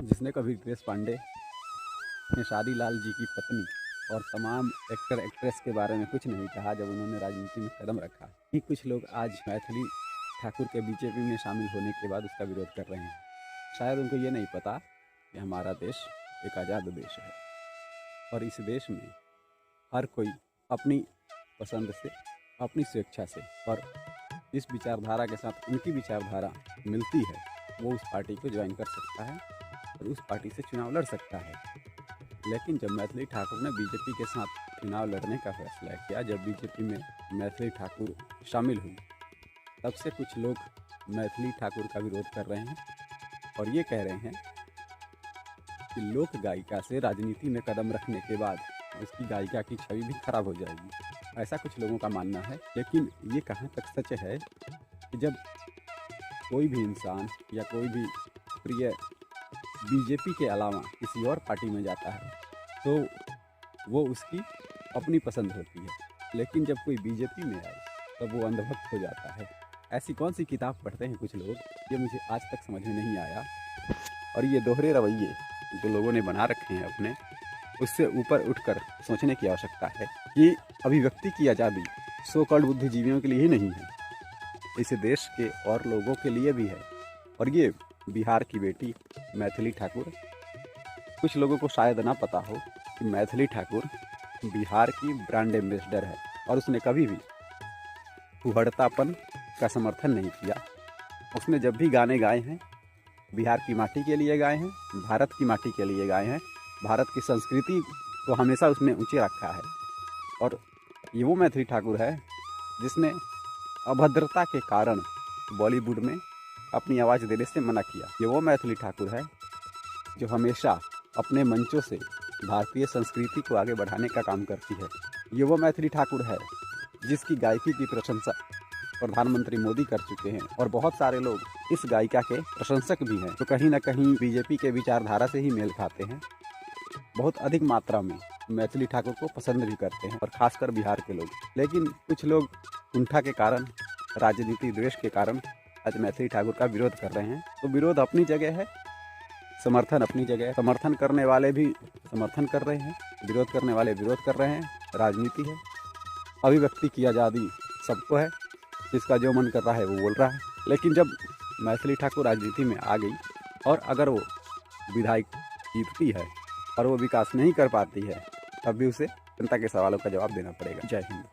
जिसने कभी देश पांडे ने शादी लाल जी की पत्नी और तमाम एक्टर एक्ट्रेस के बारे में कुछ नहीं कहा जब उन्होंने राजनीति में कदम रखा। ही कुछ लोग आज मैथिली ठाकुर के बीजेपी में शामिल होने के बाद उसका विरोध कर रहे हैं। शायद उनको ये नहीं पता कि हमारा देश एक आज़ाद देश है और इस देश में हर कोई अपनी पसंद से, अपनी स्वेच्छा से और इस विचारधारा के साथ उनकी विचारधारा मिलती है वो उस पार्टी को ज्वाइन कर सकता है और उस पार्टी से चुनाव लड़ सकता है। लेकिन जब मैथिली ठाकुर ने बीजेपी के साथ चुनाव लड़ने का फैसला किया, जब बीजेपी में मैथिली ठाकुर शामिल हुई, तब से कुछ लोग मैथिली ठाकुर का विरोध कर रहे हैं और ये कह रहे हैं कि लोक गायिका से राजनीति में कदम रखने के बाद उसकी गायिका की छवि भी खराब हो जाएगी। ऐसा कुछ लोगों का मानना है। लेकिन ये कहाँ तक सच है कि जब कोई भी इंसान या कोई भी प्रिय बीजेपी के अलावा किसी और पार्टी में जाता है तो वो उसकी अपनी पसंद होती है, लेकिन जब कोई बीजेपी में आए तब वो अंधभक्त हो जाता है। ऐसी कौन सी किताब पढ़ते हैं कुछ लोग, ये मुझे आज तक समझ में नहीं आया। और ये दोहरे रवैये जो लोगों ने बना रखे हैं अपने, उससे ऊपर उठकर सोचने की आवश्यकता है कि अभिव्यक्ति की आज़ादी सो कॉल्ड बुद्धिजीवियों के लिए ही नहीं है, इस देश के और लोगों के लिए भी है। और ये बिहार की बेटी मैथिली ठाकुर, कुछ लोगों को शायद ना पता हो कि मैथिली ठाकुर बिहार की ब्रांड एम्बेसडर है और उसने कभी भी फुहड़तापन का समर्थन नहीं किया। उसने जब भी गाने गाए हैं बिहार की माटी के लिए गाए हैं, भारत की माटी के लिए गाए हैं, भारत की संस्कृति को हमेशा उसने ऊंचे रखा है। और ये वो मैथिली ठाकुर है जिसने अभद्रता के कारण बॉलीवुड में अपनी आवाज़ देने से मना किया। ये वो मैथिली ठाकुर है जो हमेशा अपने मंचों से भारतीय संस्कृति को आगे बढ़ाने का काम करती है। ये वो मैथिली ठाकुर है जिसकी गायकी की प्रशंसा प्रधानमंत्री मोदी कर चुके हैं और बहुत सारे लोग इस गायिका के प्रशंसक भी हैं, तो कहीं ना कहीं बीजेपी के विचारधारा से ही मेल खाते हैं। बहुत अधिक मात्रा में मैथिली ठाकुर को पसंद भी करते हैं और खासकर बिहार के लोग। लेकिन कुछ लोग कुंठा के कारण, राजनीति द्वेष के कारण आज मैथिली ठाकुर का विरोध कर रहे हैं। तो विरोध अपनी जगह है, समर्थन अपनी जगह है। समर्थन करने वाले भी समर्थन कर रहे हैं, विरोध करने वाले विरोध कर रहे हैं। राजनीति है, अभिव्यक्ति की आज़ादी सबको है, जिसका जो मन कर रहा है वो बोल रहा है। लेकिन जब मैथिली ठाकुर राजनीति में आ गई और अगर वो विधायक जीतती है और वो विकास नहीं कर पाती है, तब भी उसे जनता के सवालों का जवाब देना पड़ेगा। जय हिंद।